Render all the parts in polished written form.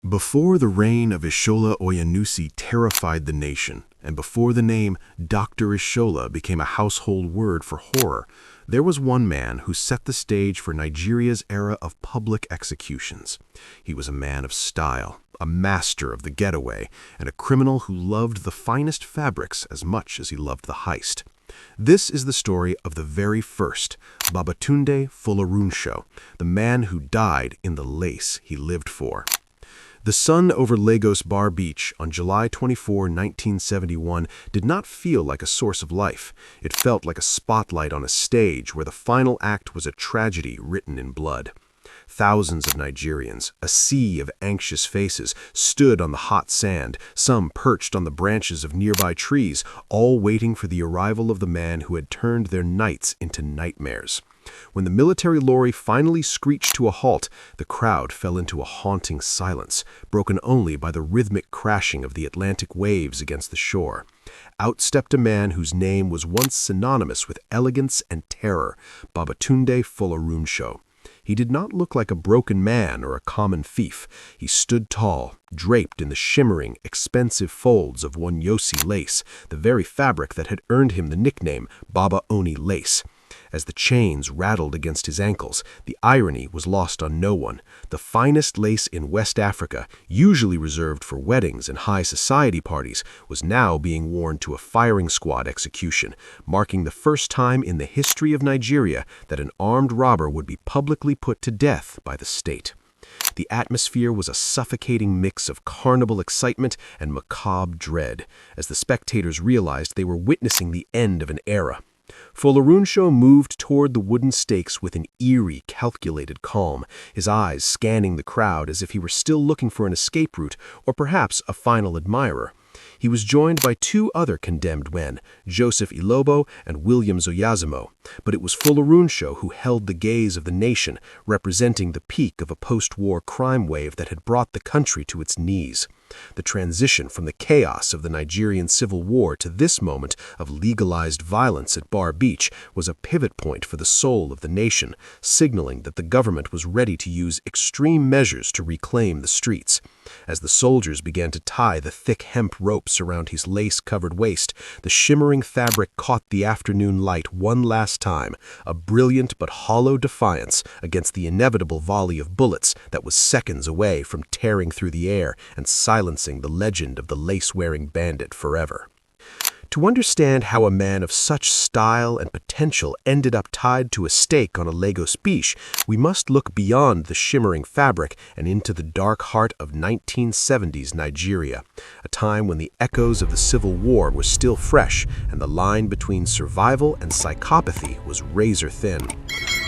Before the reign of Ishola Oyenusi terrified the nation, and before the name Dr. Ishola became a household word for horror, there was one man who set the stage for Nigeria's era of public executions. He was a man of style, a master of the getaway, and a criminal who loved the finest fabrics as much as he loved the heist. This is the story of the very first, Babatunde Folorunsho, the man who died in the lace he lived for. The sun over Lagos Bar Beach on July 24, 1971 did not feel like a source of life. It felt like a spotlight on a stage where the final act was a tragedy written in blood. Thousands of Nigerians, a sea of anxious faces, stood on the hot sand, some perched on the branches of nearby trees, all waiting for the arrival of the man who had turned their nights into nightmares. When the military lorry finally screeched to a halt, the crowd fell into a haunting silence, broken only by the rhythmic crashing of the Atlantic waves against the shore. Out stepped a man whose name was once synonymous with elegance and terror, Babatunde Folorunsho. He did not look like a broken man or a common thief. He stood tall, draped in the shimmering, expensive folds of Wọnyọsi lace, the very fabric that had earned him the nickname Oni Lace. As the chains rattled against his ankles, the irony was lost on no one. The finest lace in West Africa, usually reserved for weddings and high society parties, was now being worn to a firing squad execution, marking the first time in the history of Nigeria that an armed robber would be publicly put to death by the state. The atmosphere was a suffocating mix of carnival excitement and macabre dread, as the spectators realized they were witnessing the end of an era. Folorunsho moved toward the wooden stakes with an eerie, calculated calm, his eyes scanning the crowd as if he were still looking for an escape route or perhaps a final admirer. He was joined by two other condemned men, Joseph Ilobo and William Zoyazimo, but it was Folorunsho who held the gaze of the nation, representing the peak of a post-war crime wave that had brought the country to its knees. The transition from the chaos of the Nigerian Civil War to this moment of legalized violence at Bar Beach was a pivot point for the soul of the nation, signaling that the government was ready to use extreme measures to reclaim the streets. As the soldiers began to tie the thick hemp ropes around his lace-covered waist, the shimmering fabric caught the afternoon light one last time, a brilliant but hollow defiance against the inevitable volley of bullets that was seconds away from tearing through the air and silencing the legend of the lace-wearing bandit forever. To understand how a man of such style and potential ended up tied to a stake on a Lagos beach, we must look beyond the shimmering fabric and into the dark heart of 1970s Nigeria, a time when the echoes of the Civil War were still fresh and the line between survival and psychopathy was razor-thin.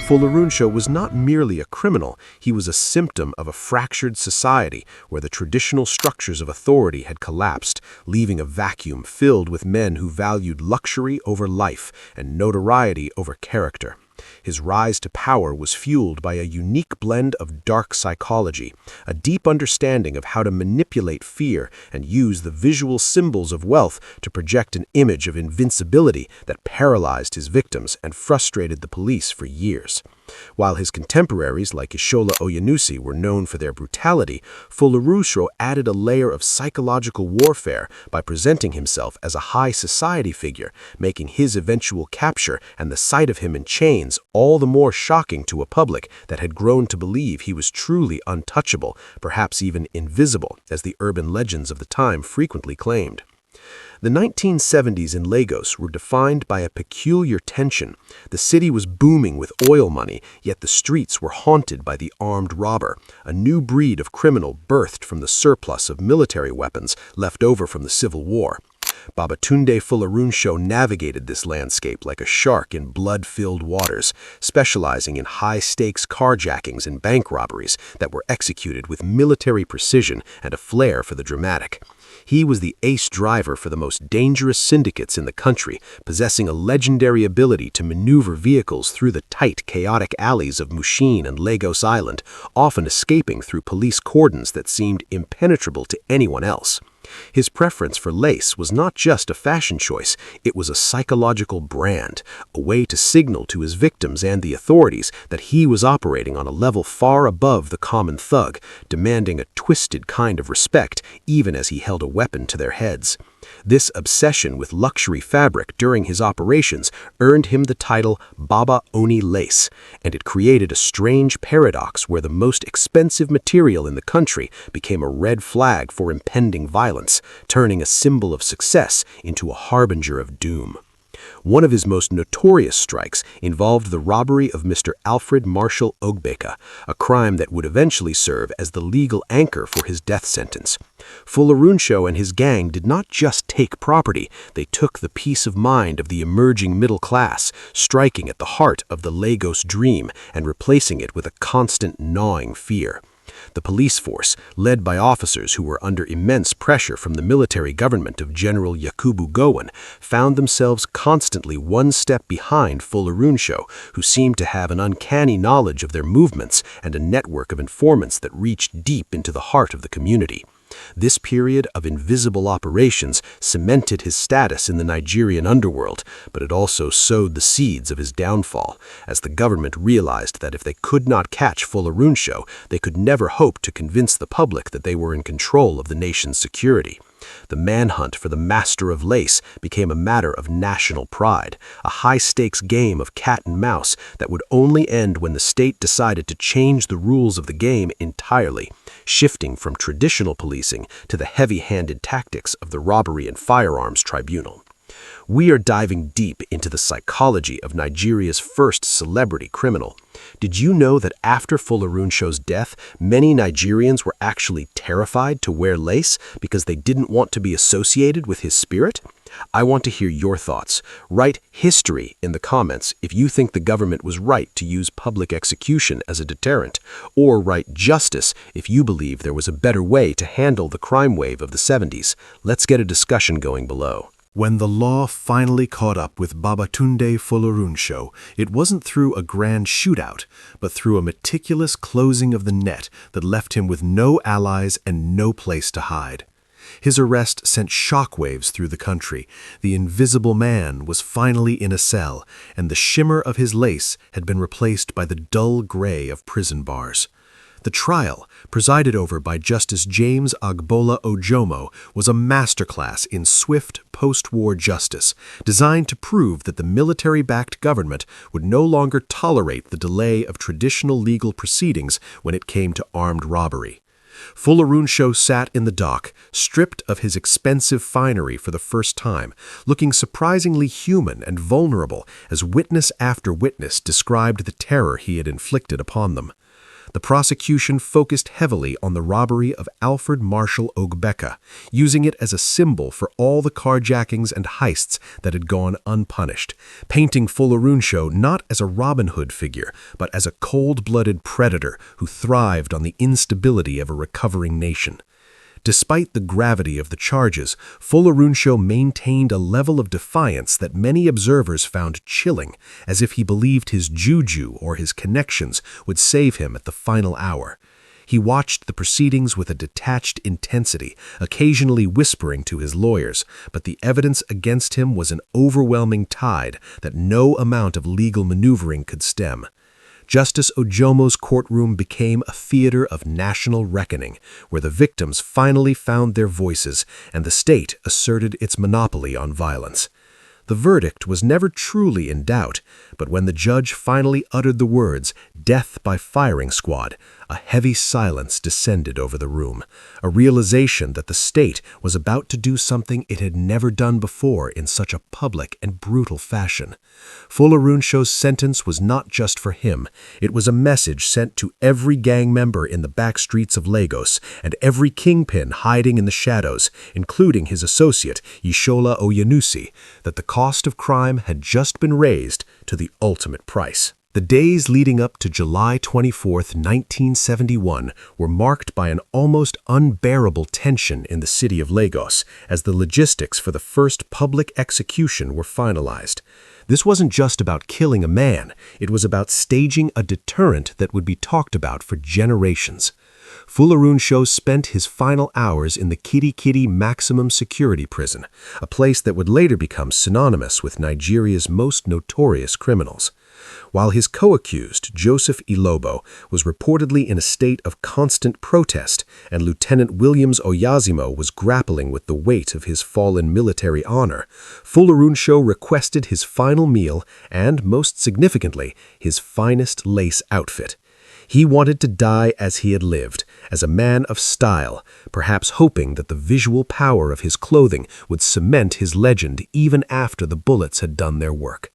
Folorunsho was not merely a criminal, he was a symptom of a fractured society where the traditional structures of authority had collapsed, leaving a vacuum filled with men who valued luxury over life and notoriety over character. His rise to power was fueled by a unique blend of dark psychology, a deep understanding of how to manipulate fear and use the visual symbols of wealth to project an image of invincibility that paralyzed his victims and frustrated the police for years. While his contemporaries like Ishola Oyenusi were known for their brutality, Folorunsho added a layer of psychological warfare by presenting himself as a high society figure, making his eventual capture and the sight of him in chains all the more shocking to a public that had grown to believe he was truly untouchable, perhaps even invisible, as the urban legends of the time frequently claimed. The 1970s in Lagos were defined by a peculiar tension. The city was booming with oil money, yet the streets were haunted by the armed robber, a new breed of criminal birthed from the surplus of military weapons left over from the Civil War. Babatunde Folorunsho navigated this landscape like a shark in blood-filled waters, specializing in high-stakes carjackings and bank robberies that were executed with military precision and a flair for the dramatic. He was the ace driver for the most dangerous syndicates in the country, possessing a legendary ability to maneuver vehicles through the tight, chaotic alleys of Mushin and Lagos Island, often escaping through police cordons that seemed impenetrable to anyone else. His preference for lace was not just a fashion choice, it was a psychological brand, a way to signal to his victims and the authorities that he was operating on a level far above the common thug, demanding a twisted kind of respect even as he held a weapon to their heads. This obsession with luxury fabric during his operations earned him the title Baba Oni Lace, and it created a strange paradox where the most expensive material in the country became a red flag for impending violence, turning a symbol of success into a harbinger of doom. One of his most notorious strikes involved the robbery of Mr. Alfred Marshall Ogbeka, a crime that would eventually serve as the legal anchor for his death sentence. Folorunsho and his gang did not just take property, they took the peace of mind of the emerging middle class, striking at the heart of the Lagos dream and replacing it with a constant gnawing fear. The police force, led by officers who were under immense pressure from the military government of General Yakubu Gowon, found themselves constantly one step behind Folorunsho, who seemed to have an uncanny knowledge of their movements and a network of informants that reached deep into the heart of the community. This period of invisible operations cemented his status in the Nigerian underworld, but it also sowed the seeds of his downfall, as the government realized that if they could not catch Folorunsho, they could never hope to convince the public that they were in control of the nation's security. The manhunt for the master of lace became a matter of national pride, a high-stakes game of cat and mouse that would only end when the state decided to change the rules of the game entirely, shifting from traditional policing to the heavy-handed tactics of the Robbery and Firearms Tribunal. We are diving deep into the psychology of Nigeria's first celebrity criminal. Did you know that after Folorunsho's death, many Nigerians were actually terrified to wear lace because they didn't want to be associated with his spirit? I want to hear your thoughts. Write history in the comments if you think the government was right to use public execution as a deterrent, or write justice if you believe there was a better way to handle the crime wave of the 70s. Let's get a discussion going below. When the law finally caught up with Babatunde Folorunsho, it wasn't through a grand shootout, but through a meticulous closing of the net that left him with no allies and no place to hide. His arrest sent shockwaves through the country. The invisible man was finally in a cell, and the shimmer of his lace had been replaced by the dull gray of prison bars. The trial, presided over by Justice James Agbola Ojomo, was a masterclass in swift post-war justice, designed to prove that the military-backed government would no longer tolerate the delay of traditional legal proceedings when it came to armed robbery. Folorunsho sat in the dock, stripped of his expensive finery for the first time, looking surprisingly human and vulnerable as witness after witness described the terror he had inflicted upon them. The prosecution focused heavily on the robbery of Alfred Marshall Ogbeka, using it as a symbol for all the carjackings and heists that had gone unpunished, painting Folorunsho not as a Robin Hood figure, but as a cold-blooded predator who thrived on the instability of a recovering nation. Despite the gravity of the charges, Folorunsho maintained a level of defiance that many observers found chilling, as if he believed his juju or his connections would save him at the final hour. He watched the proceedings with a detached intensity, occasionally whispering to his lawyers, but the evidence against him was an overwhelming tide that no amount of legal maneuvering could stem. Justice Ojomo's courtroom became a theater of national reckoning, where the victims finally found their voices and the state asserted its monopoly on violence. The verdict was never truly in doubt, but when the judge finally uttered the words, "Death by firing squad," a heavy silence descended over the room, a realization that the state was about to do something it had never done before in such a public and brutal fashion. Folorunsho's sentence was not just for him. It was a message sent to every gang member in the back streets of Lagos and every kingpin hiding in the shadows, including his associate, Ishola Oyenusi, that the cost of crime had just been raised to the ultimate price. The days leading up to July 24, 1971 were marked by an almost unbearable tension in the city of Lagos as the logistics for the first public execution were finalized. This wasn't just about killing a man, it was about staging a deterrent that would be talked about for generations. Folorunsho spent his final hours in the Kirikiri maximum security prison, a place that would later become synonymous with Nigeria's most notorious criminals. While his co-accused, Joseph Ilobo, was reportedly in a state of constant protest, and Lieutenant Williams Oyazimo was grappling with the weight of his fallen military honor, Folorunsho requested his final meal and, most significantly, his finest lace outfit. He wanted to die as he had lived, as a man of style, perhaps hoping that the visual power of his clothing would cement his legend even after the bullets had done their work.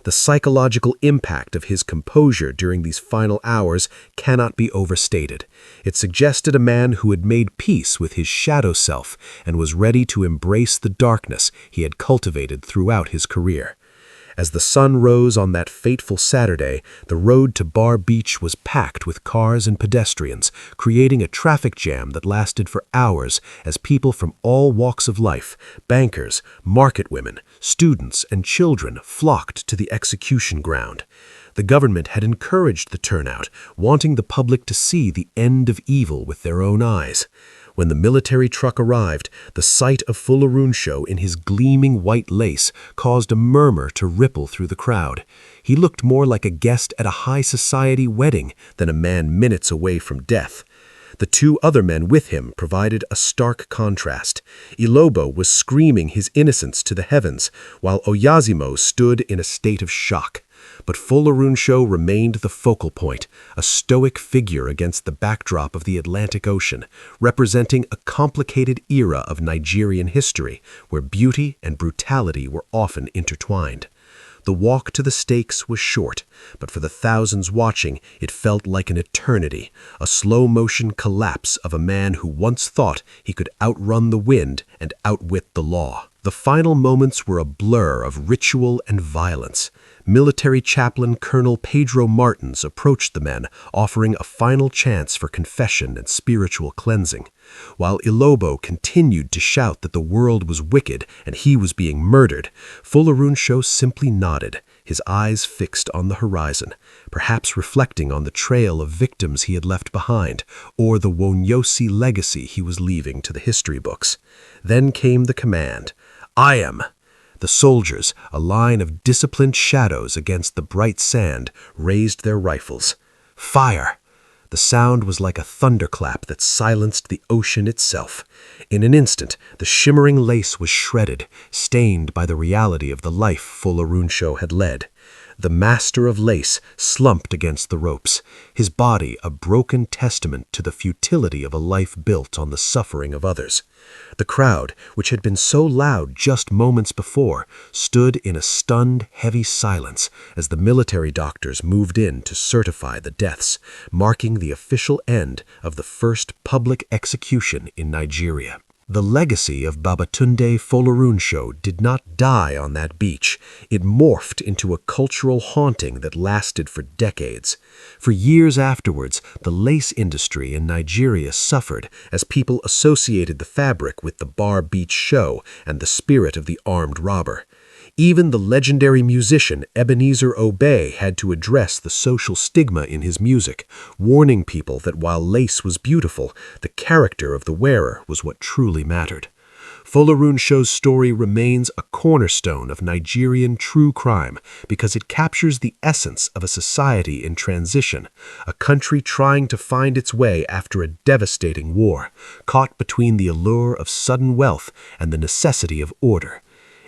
The psychological impact of his composure during these final hours cannot be overstated. It suggested a man who had made peace with his shadow self and was ready to embrace the darkness he had cultivated throughout his career. As the sun rose on that fateful Saturday, the road to Bar Beach was packed with cars and pedestrians, creating a traffic jam that lasted for hours as people from all walks of life, bankers, market women, students, and children flocked to the execution ground. The government had encouraged the turnout, wanting the public to see the end of evil with their own eyes. When the military truck arrived, the sight of Folorunsho in his gleaming white lace caused a murmur to ripple through the crowd. He looked more like a guest at a high society wedding than a man minutes away from death. The two other men with him provided a stark contrast. Ilobo was screaming his innocence to the heavens, while Oyazimo stood in a state of shock. But Folorunsho remained the focal point, a stoic figure against the backdrop of the Atlantic Ocean, representing a complicated era of Nigerian history where beauty and brutality were often intertwined. The walk to the stakes was short, but for the thousands watching, it felt like an eternity, a slow-motion collapse of a man who once thought he could outrun the wind and outwit the law. The final moments were a blur of ritual and violence. Military chaplain Colonel Pedro Martins approached the men, offering a final chance for confession and spiritual cleansing. While Ilobo continued to shout that the world was wicked and he was being murdered, Folorunsho simply nodded, his eyes fixed on the horizon, perhaps reflecting on the trail of victims he had left behind, or the Wọnyọsi legacy he was leaving to the history books. Then came the command, "I am." The soldiers, a line of disciplined shadows against the bright sand, raised their rifles. Fire! The sound was like a thunderclap that silenced the ocean itself. In an instant, the shimmering lace was shredded, stained by the reality of the life Folorunsho had led. The master of lace slumped against the ropes, his body a broken testament to the futility of a life built on the suffering of others. The crowd, which had been so loud just moments before, stood in a stunned, heavy silence as the military doctors moved in to certify the deaths, marking the official end of the first public execution in Nigeria. The legacy of Babatunde Folorunsho did not die on that beach. It morphed into a cultural haunting that lasted for decades. For years afterwards, the lace industry in Nigeria suffered as people associated the fabric with the Bar Beach show and the spirit of the armed robber. Even the legendary musician Ebenezer Obey had to address the social stigma in his music, warning people that while lace was beautiful, the character of the wearer was what truly mattered. Folorunsho's story remains a cornerstone of Nigerian true crime because it captures the essence of a society in transition, a country trying to find its way after a devastating war, caught between the allure of sudden wealth and the necessity of order.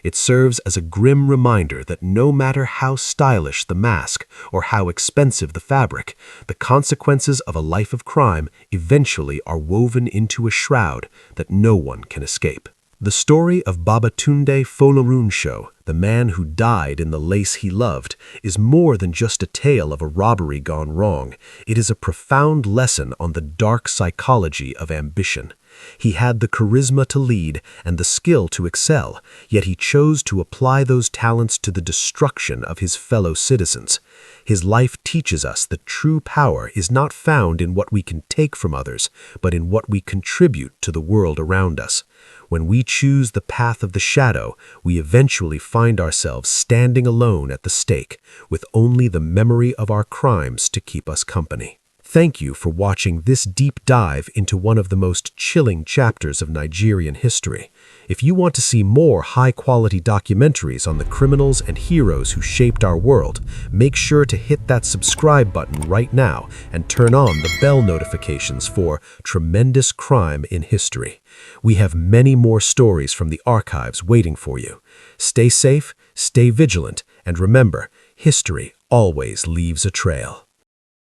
It serves as a grim reminder that no matter how stylish the mask or how expensive the fabric, the consequences of a life of crime eventually are woven into a shroud that no one can escape. The story of Babatunde Folorunsho, the man who died in the lace he loved, is more than just a tale of a robbery gone wrong. It is a profound lesson on the dark psychology of ambition. He had the charisma to lead and the skill to excel, yet he chose to apply those talents to the destruction of his fellow citizens. His life teaches us that true power is not found in what we can take from others, but in what we contribute to the world around us. When we choose the path of the shadow, we eventually find ourselves standing alone at the stake, with only the memory of our crimes to keep us company. Thank you for watching this deep dive into one of the most chilling chapters of Nigerian history. If you want to see more high-quality documentaries on the criminals and heroes who shaped our world, make sure to hit that subscribe button right now and turn on the bell notifications for Tremendous Crime in History. We have many more stories from the archives waiting for you. Stay safe, stay vigilant, and remember, history always leaves a trail.